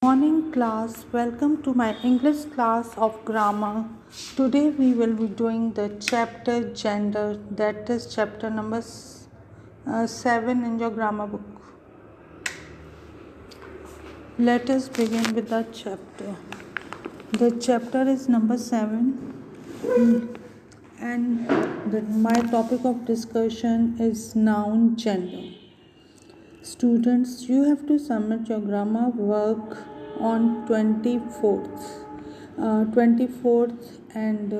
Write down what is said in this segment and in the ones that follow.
Morning class, welcome to my English class of grammar. Today we will be doing the chapter gender, that is chapter number 7 in your grammar book. Let us begin with the chapter. The chapter is number 7 and my topic of discussion is noun gender. Students, you have to submit your grammar work on 24th and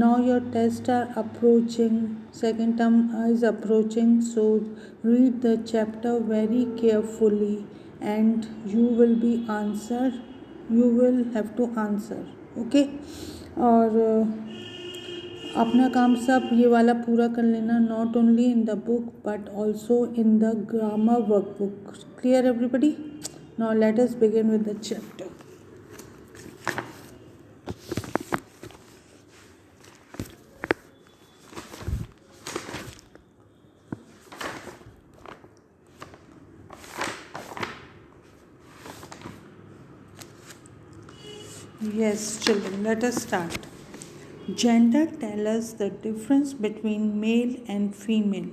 now your tests are approaching, second term is approaching, so read the chapter very carefully and you will have to answer, okay? और अपना काम सब ये वाला पूरा कर लेना, not only in the book but also in the grammar workbook. Clear everybody? Now let us begin with the chapter. Yes, children, let us start. Gender tells us the difference between male and female.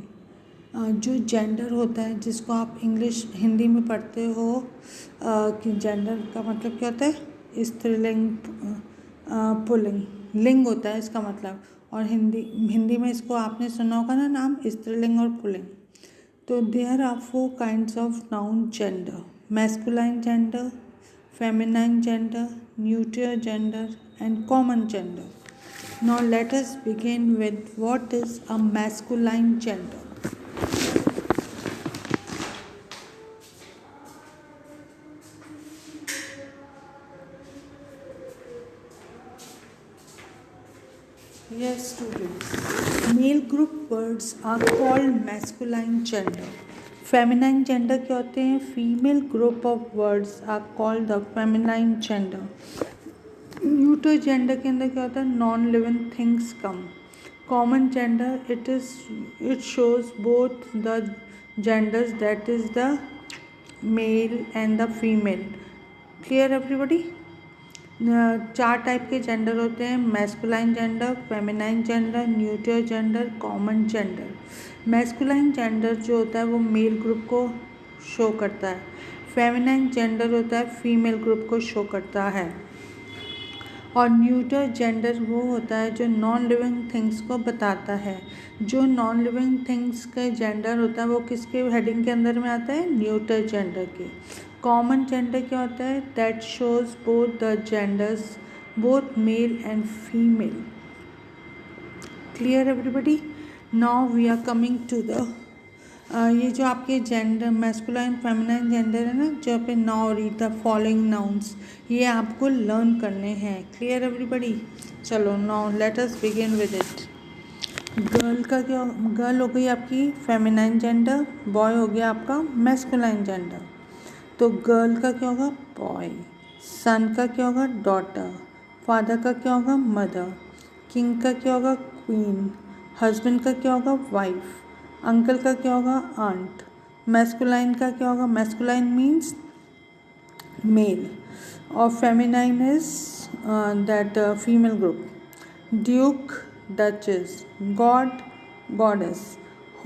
जो gender होता है जिसको आप हिंदी में पढ़ते हो कि gender का मतलब क्या होता है, स्त्रीलिंग पुल्लिंग, लिंग होता है इसका मतलब. और हिंदी में इसको आपने सुना होगा ना नाम, स्त्रीलिंग और पुल्लिंग. तो there are 4 kinds of noun gender: masculine gender, feminine gender, neuter gender and common gender. Now let us begin with what is a masculine gender. Yes, students. Male group words are called masculine gender. Feminine gender क्या होते हैं? Female group of words are called the feminine gender. Neuter gender के अंदर क्या होता है? Non living things come. Common gender it shows both the genders, that is the male and the female. Clear everybody? 4 type के gender होते हैं: masculine gender, feminine gender, neuter gender, common gender. Masculine gender जो होता है वो mail group को show करता है. फेमिनाइन जेंडर होता है फीमेल ग्रुप को शो करता है. और न्यूटर जेंडर वो होता है जो नॉन लिविंग थिंग्स को बताता है. जो नॉन लिविंग थिंग्स का जेंडर होता है वो किसके हेडिंग के अंदर में आता है? न्यूटर जेंडर के. कॉमन जेंडर क्या होता है? That shows both the genders, both male and female. Clear everybody? Now we are coming to the ये जो आपके जेंडर मैस्कुलाइन फेमिनाइन जेंडर है ना, जो पे now read the following nouns, ये आपको लर्न करने हैं. Clear everybody? चलो now let us begin with it. Girl का क्या? गर्ल हो गई आपकी फेमिनाइन जेंडर, बॉय हो गया आपका मैस्कुलाइन जेंडर. तो गर्ल का क्या होगा? बॉय. सन का क्या होगा? डॉटर. फादर का क्या होगा? मदर. किंग का क्या होगा? क्वीन. हस्बैंड का क्या होगा? वाइफ. अंकल का क्या होगा? आंट. मैस्कुलाइन का क्या होगा? मैस्कुलाइन मीन्स मेल और feminine is that female group. Duke, duchess. God, goddess.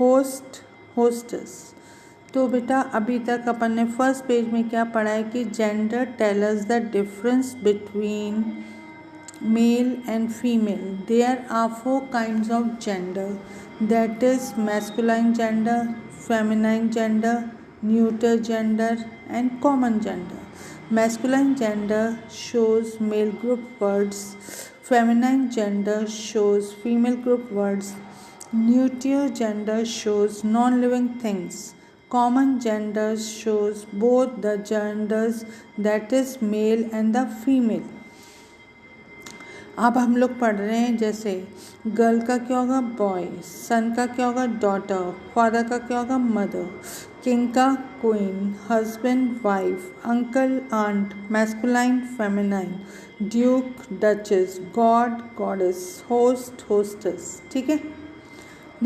Host, hostess. तो बेटा अभी तक अपन ने फर्स्ट पेज में क्या पढ़ा है कि gender tell us the difference between male and female. There are 4 kinds of gender, that is masculine gender, feminine gender, neuter gender and common gender. Masculine gender shows male group words, feminine gender shows female group words, neuter gender shows non-living things, common gender shows both the genders, that is male and the female. अब हम लोग पढ़ रहे हैं जैसे girl का क्या होगा? बॉय. सन का क्या होगा? डॉटर. फादर का क्या होगा? मदर. किंग का queen. Husband wife. Uncle aunt. Masculine feminine. Duke duchess. God goddess. Host hostess. ठीक है,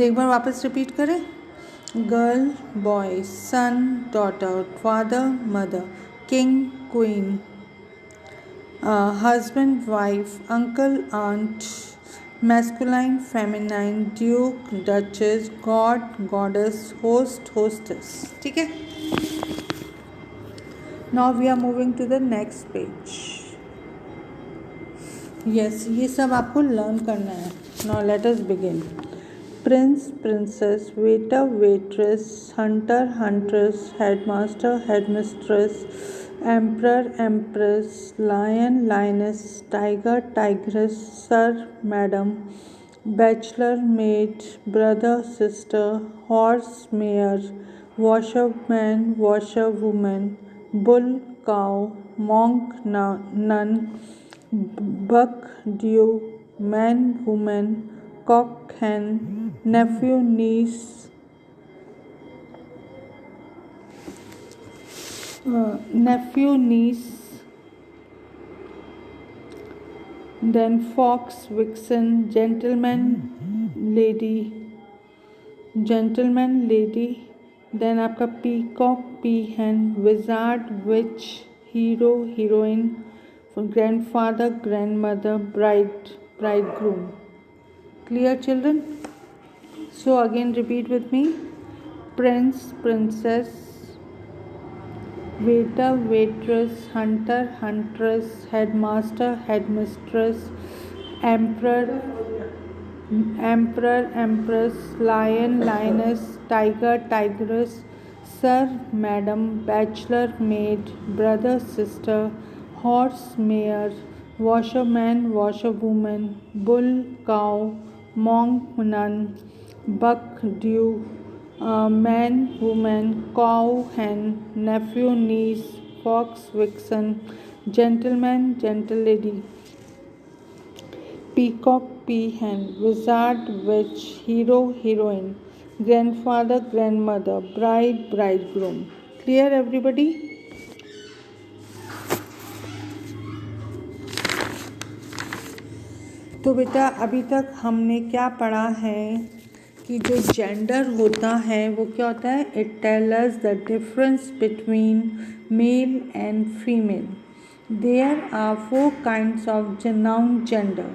एक बार वापस रिपीट करें. Girl boy. Son daughter. Father mother. king, queen, husband, wife, uncle, aunt, masculine, feminine, duke, duchess, god, goddess, host, hostess. ठीक है. Now we are moving to the next page. Yes, ये सब आपको लर्न करना है. Now let us begin. Prince, princess, waiter, waitress, hunter, huntress, headmaster, headmistress, emperor, empress, lion, lioness, tiger, tigress, sir, madam, bachelor, maid, brother, sister, horse, mare, washerman, washerwoman, bull, cow, monk, nun, buck, dew, man, woman, cock, hen, nephew, niece, then fox, vixen, gentleman, lady, then आपका peacock, peahen, wizard, witch, hero, heroine, grandfather, grandmother, bride, bridegroom. Clear, children? So again repeat with me. Prince, princess, waiter, waitress, hunter, huntress, headmaster, headmistress, emperor, empress, lion, lioness, tiger, tigress, sir, madam, bachelor, maid, brother, sister, horse, mare, washerman, washerwoman, bull, cow, monk, nun, buck, dew, man, woman, cow, hen, nephew, niece, fox, vixen, gentleman, gentlelady, peacock, peahen, wizard, witch, hero, heroine, grandfather, grandmother, bride, bridegroom. Clear, everybody? तो बेटा अभी तक हमने क्या पढ़ा है कि जो जेंडर होता है वो क्या होता है. It tell us the difference between male and female. There are 4 kinds of noun gender.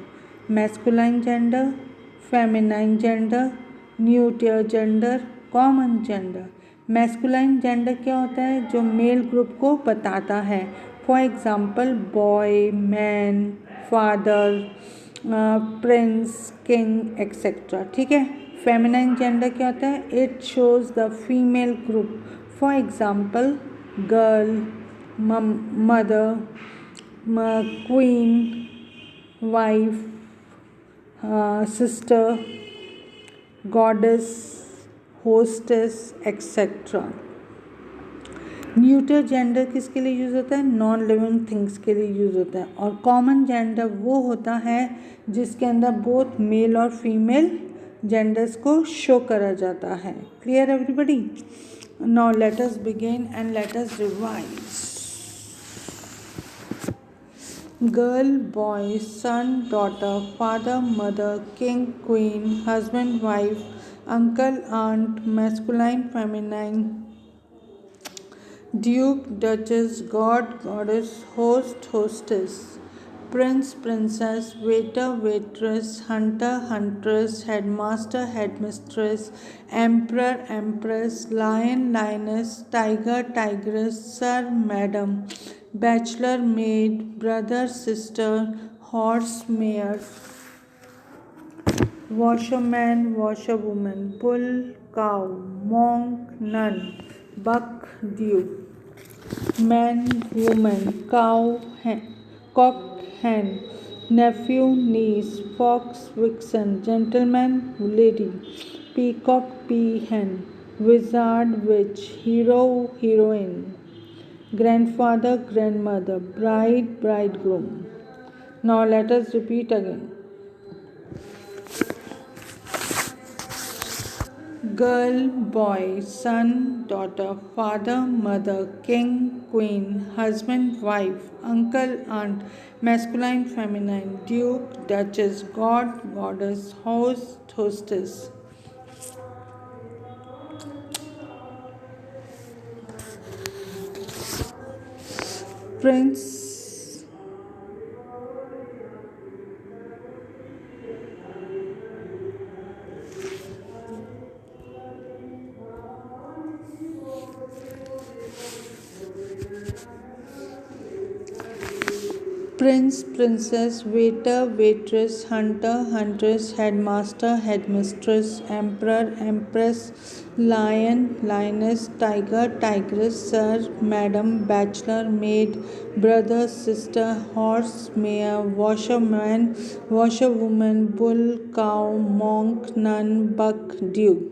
Masculine gender, feminine gender, neutral gender, common gender. Masculine gender क्या होता है? जो मेल ग्रुप को बताता है. For example boy, man, father, prince, king etcetera. ठीक है. Feminine gender क्या होता है? It shows the female group. For example girl, mother, queen, wife, sister, goddess, hostess etcetera. Neutral gender किसके लिए यूज़ होता है? नॉन लिविंग थिंग्स के लिए यूज़ होता है. और कॉमन जेंडर वो होता है जिसके अंदर बोथ मेल और फीमेल जेंडर्स को शो करा जाता है. Clear everybody? Now let us begin and let us revise. Girl, boy, son, daughter, father, mother, king, queen, husband, wife, uncle, aunt, masculine, feminine, duke, duchess, god, goddess, host, hostess, prince, princess, waiter, waitress, hunter, huntress, headmaster, headmistress, emperor, empress, lion, lioness, tiger, tigress, sir, madam, bachelor, maid, brother, sister, horse, mare, washerman, washerwoman, bull, cow, monk, nun, buck, dew, man, woman, cow, cock, hen, nephew, niece, fox, vixen, gentleman, lady, peacock, peahen, wizard, witch, hero, heroine, grandfather, grandmother, bride, bridegroom. Now let us repeat again. Girl, boy, son, daughter, father, mother, king, queen, husband, wife, uncle, aunt, masculine, feminine, duke, duchess, god, goddess, host, hostess. Prince, prince, princess, waiter, waitress, hunter, huntress, headmaster, headmistress, emperor, empress, lion, lioness, tiger, tigress, sir, madam, bachelor, maid, brother, sister, horse, mare, washerman, washerwoman, bull, cow, monk, nun, buck, duke,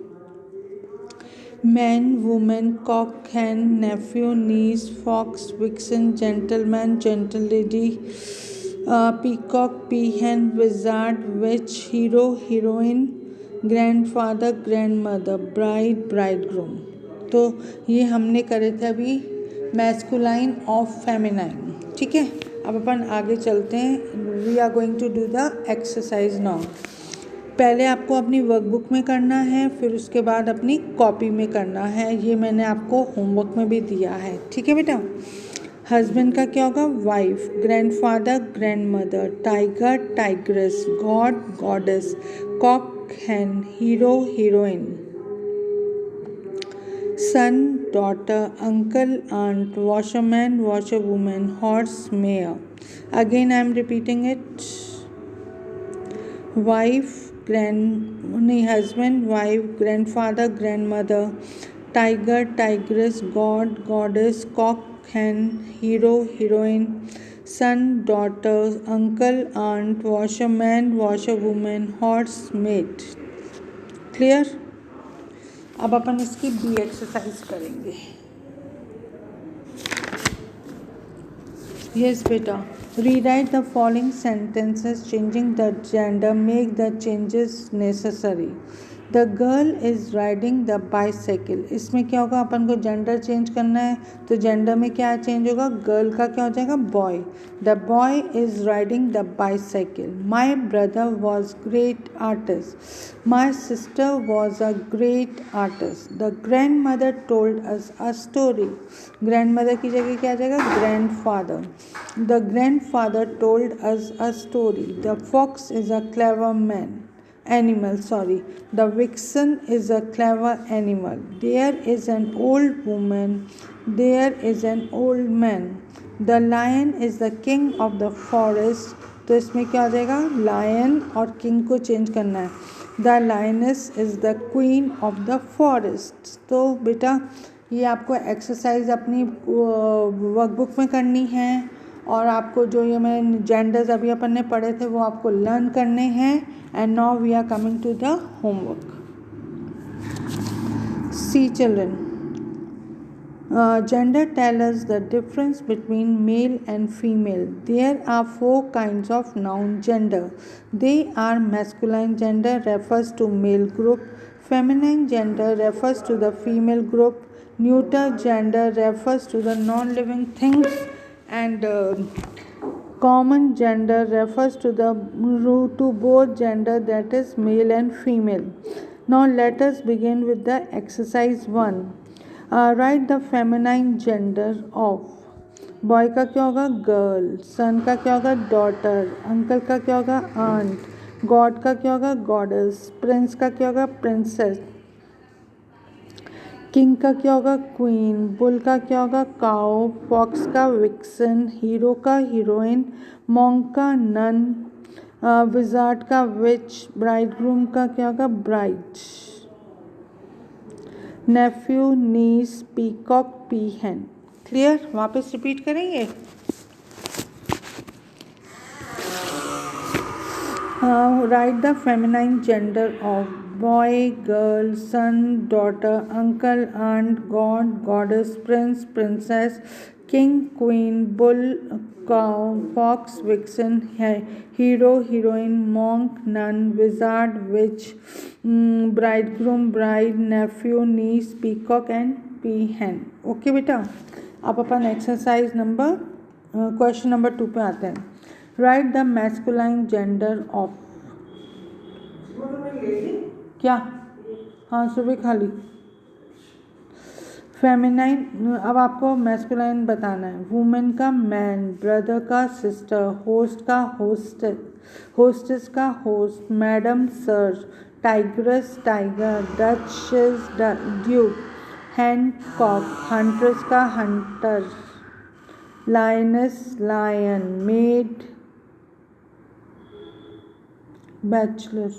man, woman, cock, hen, nephew, niece, fox, vixen, gentleman, gentlelady, peacock, peahen, wizard, witch, hero, heroine, grandfather, grandmother, bride, bridegroom. तो ये हमने करे थे अभी masculine और feminine. ठीक है, अब अपन आगे चलते हैं. We are going to do the exercise now. पहले आपको अपनी वर्कबुक में करना है, फिर उसके बाद अपनी कॉपी में करना है. ये मैंने आपको होमवर्क में भी दिया है. ठीक है बेटा. हस्बैंड का क्या होगा? Wife. Grandfather, grandmother. Tiger, tigress. God, goddess. Cock, hen. Hero, heroine. Son, daughter. Uncle, aunt. Washerman, washerwoman. Horse, mare. Again I am repeating it. Wife, husband, wife, grandfather, grandmother, tiger, tigress, god, goddess, cock, hen, hero, heroine, son, daughter, uncle, aunt, washerman, washerwoman, horse, maid. Clear. अब अपन इसकी be exercise करेंगे. Yes, beta. Rewrite the following sentences changing the gender. Make the changes necessary. The girl is riding the bicycle. इसमें क्या होगा? अपन को gender change करना है, तो जेंडर में क्या चेंज होगा? गर्ल का क्या हो जाएगा? Boy. The boy is riding the bicycle. My brother was great artist. My sister was a great artist. The grandmother told us a story. Grandmother की जगह क्या आ जाएगा? Grandfather. The grandfather told us a story. The fox is a clever man. Animal, sorry. The vixen is a clever animal. There is an old woman. There is an old man. The lion is the king of the forest. तो इसमें क्या आ जाएगा? lion और king को change करना है. The lioness is the queen of the forest. तो बेटा ये आपको एक्सरसाइज अपनी वर्कबुक में करनी है, और आपको जो ये मैं जेंडर्स अभी अपन ने पढ़े थे वो आपको लर्न करने हैं. And now we are coming to the homework. See children, gender tell us the difference between male and female. There are 4 kinds of noun gender. They are masculine gender refers to male group, feminine gender refers to the female group, neuter gender refers to the non-living things, and common gender refers to both gender, that is male and female. Now let us begin with the exercise 1. Write the feminine gender of. Boy का क्या होगा? Girl. सन का क्या होगा? Daughter. Uncle का क्या होगा? Aunt. God का क्या होगा? गॉडेस. प्रिंस का क्या होगा? प्रिंसेस. किंग का क्या होगा? क्वीन. बुल का क्या होगा? काउ. फॉक्स का विक्सन. हीरो का हीरोइन. मॉन्क का नन. विजार्ड का विच. ब्राइडग्रूम का क्या होगा? Bride. Nephew, niece, peacock, peahen. Clear. वापस रिपीट करेंगे. Write the feminine gender of. Boy, girl, son, daughter, uncle, aunt, god, goddess, prince, princess, king, queen, bull, cow, fox, vixen, hero, heroine, monk, nun, wizard, witch, bridegroom, bride, nephew, niece, peacock and peahen. Okay बेटा. अब अपन exercise number question number 2 पे आते हैं. Right the masculine gender of. क्या? हाँ सुबह खा ली. फेमिनाइन, अब आपको मैस्कुलाइन बताना है। वुमेन का मैन, ब्रदर का सिस्टर, होस्ट का होस्टेस, होस्टेस का host, madam sir, tigress tiger, duchess duke, hen cock huntress का hunter, lioness lion, maid bachelor.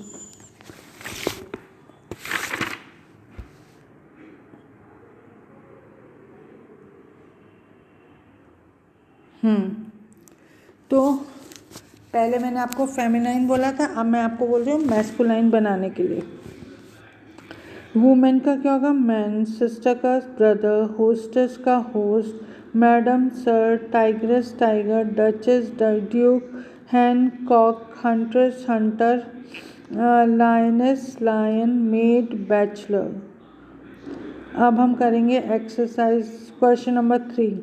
तो पहले मैंने आपको फेमिनाइन बोला था, अब मैं आपको बोल रही हूँ मैस्कुलाइन बनाने के लिए। वुमेन का क्या होगा? मैन, सिस्टर का ब्रदर, होस्टेस का host, madam sir, tigress tiger, duchess duke, hen cock huntress hunter, lioness lion, maid bachelor. अब हम करेंगे exercise question number 3।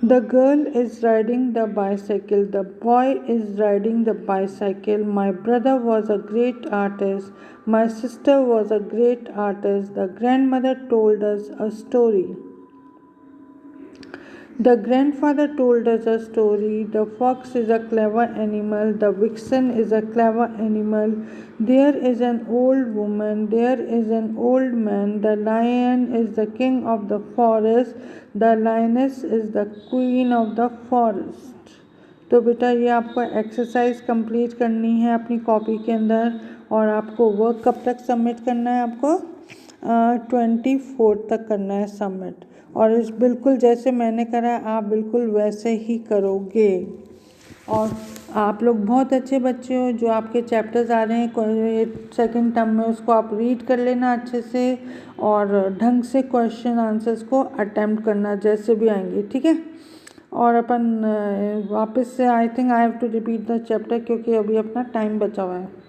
The girl is riding the bicycle. The boy is riding the bicycle. My brother was a great artist. My sister was a great artist. The grandmother told us a story. The grandfather told us a story. The fox is a clever animal. The vixen is a clever animal. There is an old woman. There is an old man. The lion is the king of the forest. The lioness is the queen of the forest. तो बेटा ये आपको exercise complete करनी है अपनी copy के अंदर, और आपको वर्क कब तक सबमिट करना है? आपको 24 तक करना है सबमिट। और इस बिल्कुल जैसे मैंने करा है आप बिल्कुल वैसे ही करोगे। और आप लोग बहुत अच्छे बच्चे हो, जो आपके चैप्टर्स आ रहे हैं सेकंड टर्म में उसको आप रीड कर लेना अच्छे से, और ढंग से क्वेश्चन आंसर्स को अटेम्प्ट करना जैसे भी आएंगे, ठीक है। और अपन वापस से I think I have to repeat the chapter क्योंकि अभी अपना टाइम बचा हुआ है।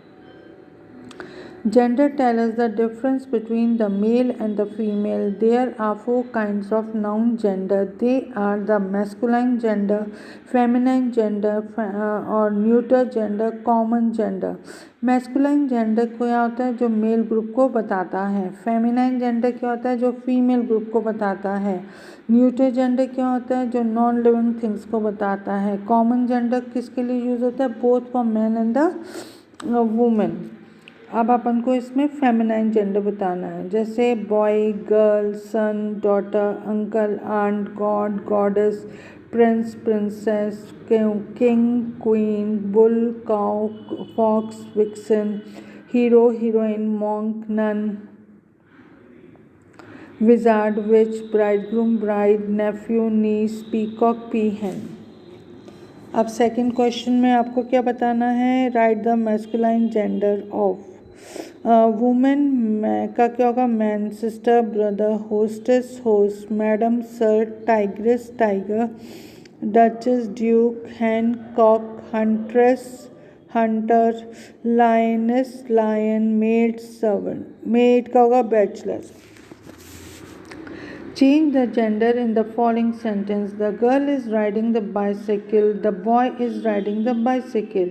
Gender tells us the difference between the male and the female. There are 4 kinds of noun gender. They are the masculine gender, feminine gender और neuter gender, common gender. Masculine gender क्या होता है? जो male group को बताता है। Feminine gender क्या होता है? जो फीमेल ग्रुप को बताता है। न्यूटर जेंडर क्या होता है? जो नॉन लिविंग थिंग्स को बताता है। कॉमन जेंडर किसके लिए यूज होता है? Both for man and the women. अब अपन को इसमें फेमिनाइन जेंडर बताना है, जैसे boy, girl, son, daughter, uncle, aunt, god, goddess, prince, princess, king, queen, bull, cow, fox, vixen, hero, heroine, monk, nun, wizard, witch, bridegroom, bride, nephew, niece, peacock, peahen. अब second question में आपको क्या बताना है? Write the masculine gender of women का क्या होगा? Man, sister, brother, hostess, host, madam, sir, tigress, tiger, duchess, duke, hen, cock, huntress, hunter, lioness, lion, maid, servant. Maid का होगा bachelor. Change the gender in the following sentence. The girl is riding the bicycle. The boy is riding the bicycle.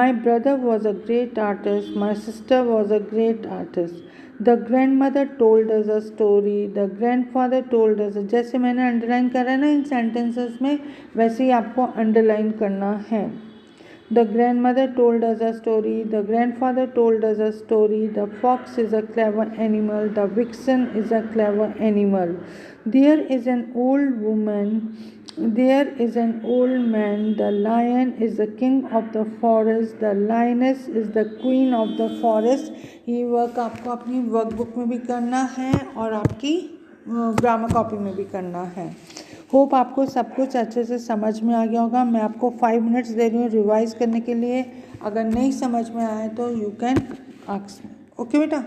My brother was a great artist. My sister was a great artist. The grandmother told us a story. The grandfather told us जैसे मैंने underline करा है ना इन sentences में, वैसे ही आपको underline करना है। The grandmother told us a story. The grandfather told us a story. The fox is a clever animal. The vixen is a clever animal. There is an old woman. There is an old man. The lion is the king of the forest. The lioness is the queen of the forest. ये work आपको अपनी workbook में भी करना है और आपकी grammar copy में भी करना है। होप आपको सब कुछ अच्छे से समझ में आ गया होगा। मैं आपको 5 मिनट्स दे रही हूँ रिवाइज करने के लिए। अगर नहीं समझ में आए तो you can ask me. Okay बेटा।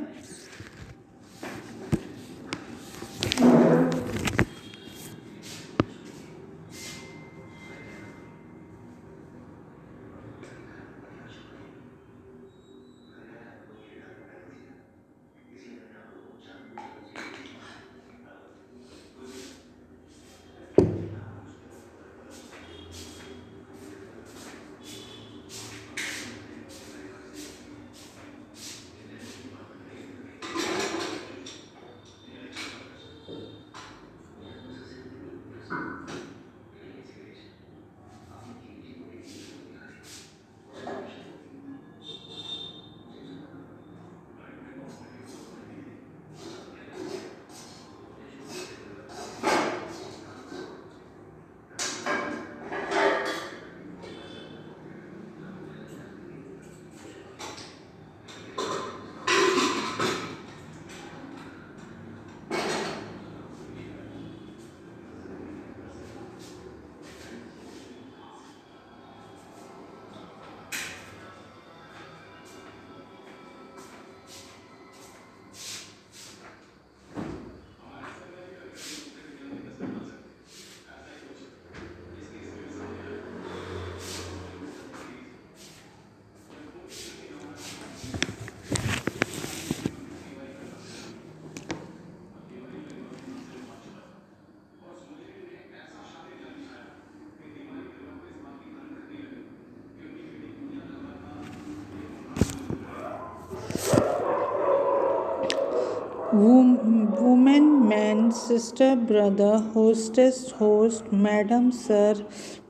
woman, man, sister, brother, hostess, host, madam, sir,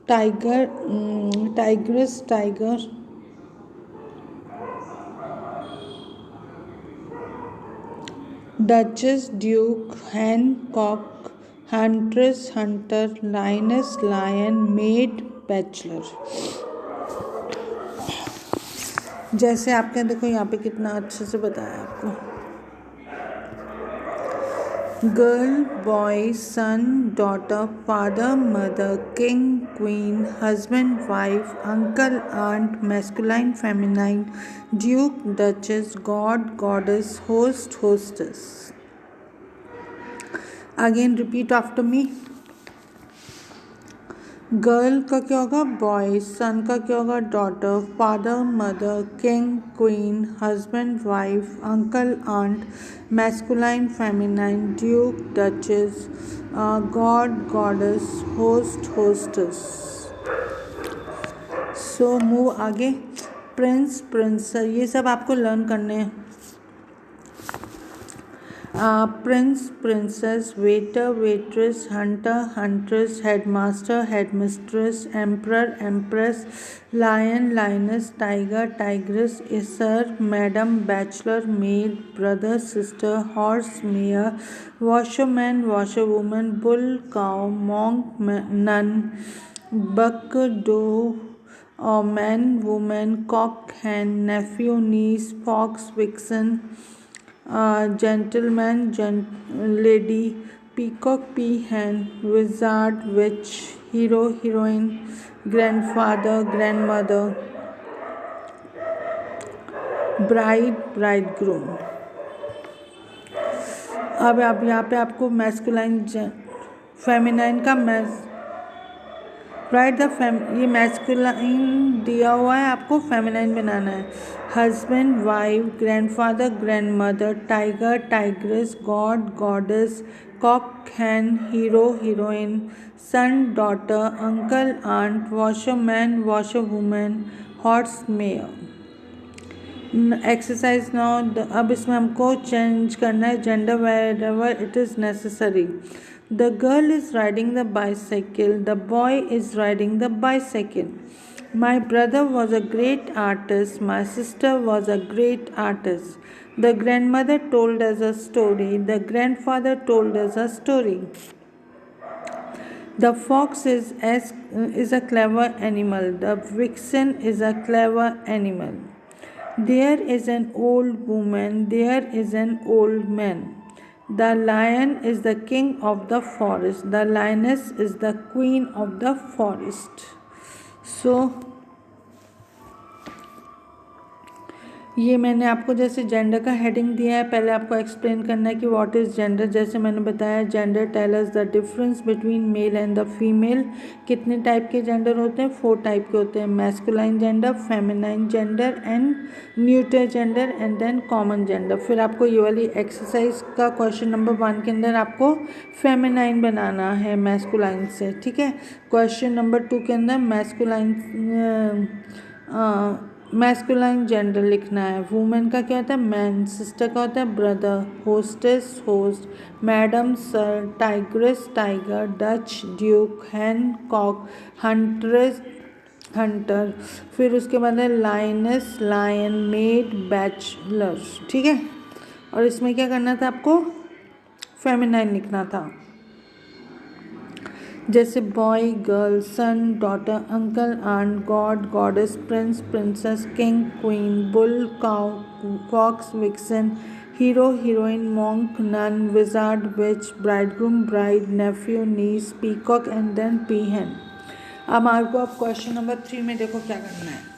tiger, tigress, tiger, duchess, duke, hen, cock, huntress, hunter, lioness, lion, maid, bachelor. जैसे आपने देखो यहाँ पे कितना अच्छे से बताया आपको. Girl, boy, son, daughter, father, mother, king, queen, husband, wife, uncle, aunt, masculine, feminine, duke, duchess, god, goddess, host, hostess. Again repeat after me. Girl का क्या होगा बॉय, सन का क्या होगा daughter, father mother, king queen, husband wife, uncle aunt, masculine feminine, duke duchess, god goddess, host hostess. So move आगे. Prince princess ये सब आपको लर्न करने हैं. Prince, princess, waiter, waitress, hunter, huntress, headmaster, headmistress, emperor, empress, lion, lioness, tiger, tigress, sir, madam, bachelor, maid, brother, sister, horse, mare, washerman, washerwoman, bull, cow, monk, nun, buck, doe, man, woman, cock, hen, nephew, niece, fox, vixen, gentleman, lady, peacock, peahen, wizard, witch, hero, heroine, grandfather, grandmother, bride, bridegroom. अब आप यहाँ पे आपको masculine feminine का right ये masculine दिया हुआ है, आपको फेमिनाइन बनाना है. Husband wife, grandfather grandmother, tiger tigress, god goddess, cock hen, hero heroine, son daughter, uncle aunt, washerman washerwoman, horse mare. Exercise now. अब इसमें हमको चेंज करना है gender wherever it is necessary. The girl is riding the bicycle. The boy is riding the bicycle. My brother was a great artist. My sister was a great artist. The grandmother told us a story. The grandfather told us a story. The fox is a clever animal. The vixen is a clever animal. There is an old woman. There is an old man. The lion is the king of the forest. The lioness is the queen of the forest. So ये मैंने आपको जैसे gender का heading दिया है, पहले आपको explain करना है कि व्हाट इज़ जेंडर. जैसे मैंने बताया gender tell us the difference between male and the female. कितने टाइप के जेंडर होते हैं? 4 टाइप के होते हैं. Masculine gender, feminine gender and neuter gender and then common gender. फिर आपको ये वाली एक्सरसाइज का क्वेश्चन नंबर 1 के अंदर आपको फेमिनाइन बनाना है मैस्कुलाइन से. ठीक है. क्वेश्चन नंबर 2 के अंदर मैस्कुलाइन जेंडर लिखना है. वुमेन का क्या होता है? मैन. सिस्टर का होता है brother. Hostess host. Madam sir. Tigress tiger. Duchess duke. Hen cock. Huntress hunter. फिर उसके बाद है लाइनस लायन. Maid bachelor. ठीक है. और इसमें क्या करना था आपको? फेमिनाइन लिखना था. जैसे boy girl, son daughter, uncle aunt, god goddess, prince princess, king queen, bull cow, fox vixen, hero heroine, monk nun, wizard witch, bridegroom bride, nephew niece, peacock and then peahen. अब आपको अब question number 3 में देखो क्या करना है.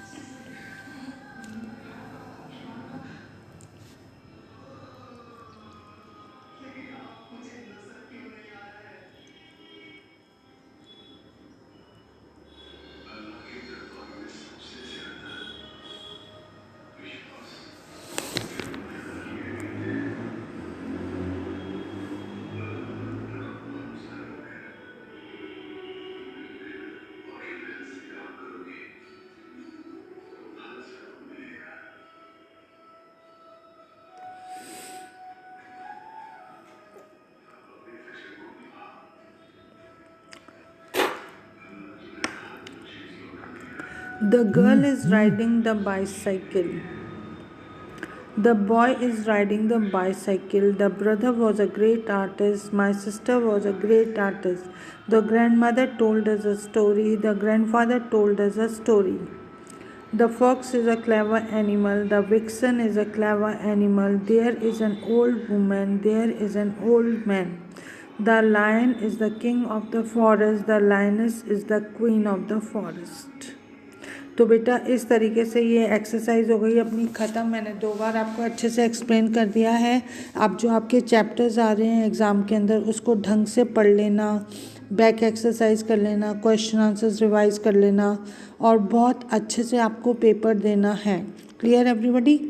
The girl is riding the bicycle. The boy is riding the bicycle. The brother was a great artist. My sister was a great artist. The grandmother told us a story. The grandfather told us a story. The fox is a clever animal. The vixen is a clever animal. There is an old woman. There is an old man. The lion is the king of the forest. The lioness is the queen of the forest. तो बेटा इस तरीके से ये exercise हो गई अपनी ख़त्म। मैंने 2 बार आपको अच्छे से एक्सप्लेन कर दिया है। अब जो आपके चैप्टर्स आ रहे हैं एग्ज़ाम के अंदर उसको ढंग से पढ़ लेना, बैक एक्सरसाइज कर लेना, क्वेश्चन आंसर्स रिवाइज कर लेना और बहुत अच्छे से आपको पेपर देना है। Clear everybody?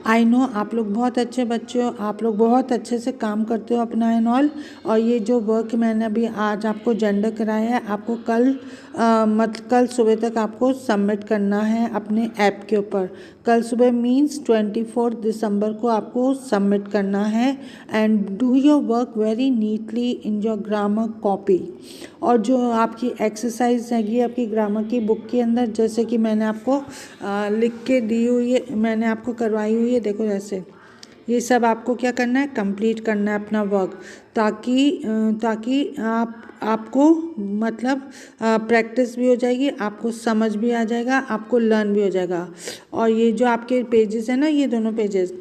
आई नो आप लोग बहुत अच्छे बच्चे हो, आप लोग बहुत अच्छे से काम करते हो अपना एंड ऑल। और ये जो वर्क मैंने अभी आज आपको जेंडर कराया है आपको कल सुबह तक आपको सबमिट करना है अपने ऐप के ऊपर। कल सुबह मीन्स 24 दिसंबर को आपको सबमिट करना है। And do your work very neatly in your grammar copy. और जो आपकी एक्सरसाइज हैगी आपकी ग्रामर की बुक के अंदर, जैसे कि मैंने आपको लिख के दी हुई है, मैंने आपको करवाई हुई है, देखो जैसे ये सब आपको क्या करना है, कंप्लीट करना है अपना वर्क, ताकि आपको मतलब प्रैक्टिस भी हो जाएगी, आपको समझ भी आ जाएगा, आपको लर्न भी हो जाएगा। और ये जो आपके पेजेस हैं ना, ये दोनों pages,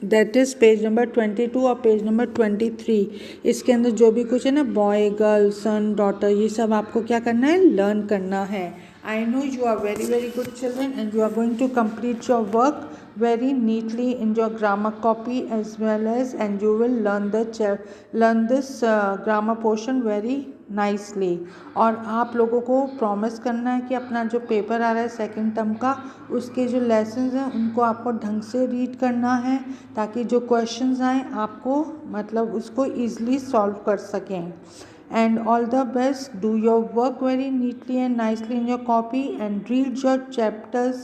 that is page number 22 और पेज नंबर 23, इसके अंदर जो भी कुछ है ना, बॉय, गर्ल, सन, डॉटर, ये सब आपको क्या करना है, लर्न करना है। I know you are very very good children and you are going to complete your work very neatly in your grammar copy as well as, and you will learn this grammar portion very nicely। और आप लोगों को promise करना है कि अपना जो paper आ रहा है सेकंड टर्म का, उसके जो लेसन्स हैं उनको आपको ढंग से रीड करना है, ताकि जो क्वेश्चंस आएँ आपको मतलब उसको ईज़िली सॉल्व कर सकें। And all the best. Do your work very neatly and nicely in your copy and read your chapters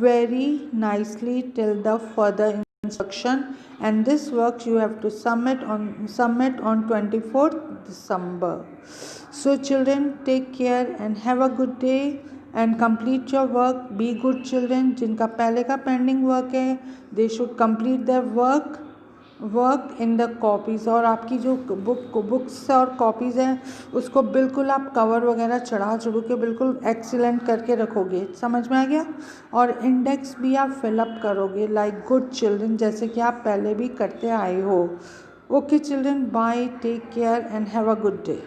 very nicely till the further instruction. And this work you have to submit on 24th December. So children, take care and have a good day and complete your work. Be good children. जिनका पहले का pending work है they should complete their work in the copies. और आपकी जो books और copies हैं उसको बिल्कुल आप कवर वगैरह चढ़ा के बिल्कुल एक्सीलेंट करके रखोगे, समझ में आ गया? और इंडेक्स भी आप फिलअप करोगे लाइक गुड चिल्ड्रन, जैसे कि आप पहले भी करते आए हो। Okay children, bye, take care and have a good day.